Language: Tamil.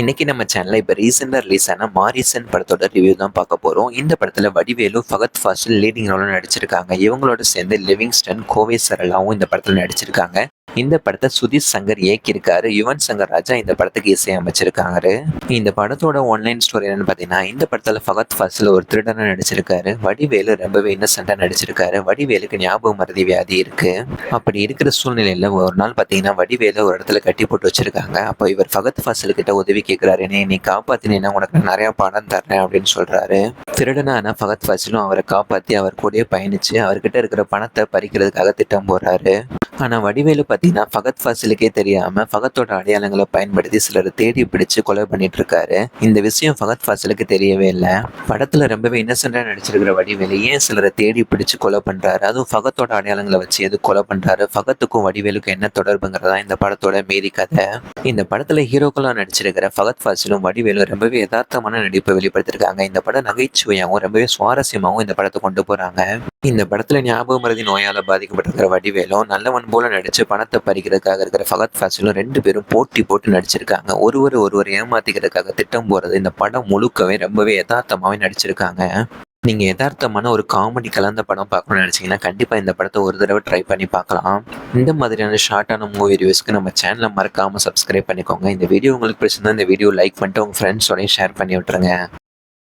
இன்னைக்கு நம்ம சேனல்ல இப்ப ரீசெண்டா ரிலீஸ் ஆன மாரிசன் படத்தோட ரிவ்யூ தான் பார்க்க போறோம். இந்த படத்துல வடிவேலு, ஃபகத் ஃபாசில் லீடிங் ரோல்ல நடிச்சிருக்காங்க. இவங்களோட சேர்ந்து லிவிங்ஸ்டன், கோவை சரளாவும் இந்த படத்துல நடிச்சிருக்காங்க. இந்த படத்தை சுதீர் சங்கர் இயக்கியிருக்காரு. யுவன் சங்கர் ராஜா இந்த படத்துக்கு இசையமைச்சிருக்காரு. இந்த படத்தோட ஒன்லைன் ஸ்டோரி என்னன்னு பாத்தீங்கன்னா, இந்த படத்துல ஃபகத் ஃபாசில் ஒரு திருடனா நடிச்சிருக்காரு. வடிவேலு ரொம்பவே இன்னசென்ட்டா நடிச்சிருக்காரு. வடிவேலுக்கு ஞாபக மறதி வியாதி இருக்கு. அப்படி இருக்கிற சூழ்நிலையில ஒரு நாள் பாத்தீங்கன்னா வடிவேலு ஒரு இடத்துல கட்டி போட்டு வச்சிருக்காங்க. அப்போ இவர் ஃபகத் ஃபாசில் கிட்ட உதவி கேட்கிறாரு. நீ காப்பாத்தினீன்னா உனக்கு நான் நிறைய பணம் தர்றேன் அப்படின்னு சொல்றாரு. திருடனான ஃபகத் ஃபாசிலும் அவரை காப்பாத்தி அவர் கூடயே பயணிச்சு அவர்கிட்ட இருக்கிற பணத்தை பறிக்கிறதுக்காக திட்டம் போடுறாரு. ஆனா வடிவேலு பாத்தீங்கன்னா ஃபகத் ஃபாசிலுக்கே தெரியாம ஃபகத்தோட அடையாளங்களை பயன்படுத்தி சிலரை தேடி பிடிச்சு கொலை பண்ணிட்டு இருக்காரு. இந்த விஷயம் ஃபகத் ஃபாசிலுக்கு தெரியவே இல்லை. படத்துல ரொம்பவே இன்னசென்ட்டா நடிச்சிருக்கிற வடிவேலு ஏன் சிலரை தேடி பிடிச்சு கொலை பண்றாரு, அதுவும் ஃபகத்தோட அடையாளங்களை வச்சு எது கொலை பண்றாரு, ஃபகத்துக்கும் வடிவேலுக்கும் என்ன தொடர்புங்கிறதா இந்த படத்தோட மீதி கதை. இந்த படத்துல ஹீரோக்களா நடிச்சிருக்கிற ஃபகத் ஃபாசிலும் வடிவேலும் ரொம்பவே யதார்த்தமான நடிப்பை வெளிப்படுத்திருக்காங்க. இந்த படம் நகைச்சுவையாகவும் ரொம்பவே சுவாரஸ்யமாகவும் இந்த படத்தை கொண்டு போறாங்க. இந்த படத்துல ஞாபக மறதி நோயால பாதிக்கப்பட்டிருக்கிற வடிவேலும் நல்லவன் போல நடிச்சு பணத்தை பறிக்கிறதுக்காக இருக்கிற ஃபகத் ஃபாசிலும் ரெண்டு பேரும் போட்டி போட்டு நடிச்சிருக்காங்க. ஒருவர் ஏமாத்திக்கிறதுக்காக திட்டம் போறது இந்த படம் முழுக்கவே ரொம்பவே யதார்த்தமாவே நடிச்சிருக்காங்க. நீங்க யதார்த்தமான ஒரு காமெடி கலந்த படம் பார்க்கணும்னு நினைச்சீங்கன்னா கண்டிப்பா இந்த படத்தை ஒரு தடவை ட்ரை பண்ணி பார்க்கலாம். இந்த மாதிரியான ஷார்ட்டான மூவி ரிவ்யூஸ்க்கு நம்ம சேனலை மறக்காம சப்ஸ்கிரைப் பண்ணிக்கோங்க. இந்த வீடியோ உங்களுக்கு பிடிச்சிருந்தா இந்த வீடியோ லைக் பண்ணிட்டு உங்க ஃப்ரெண்ட்ஸோடய ஷேர் பண்ணி விட்டுருங்க.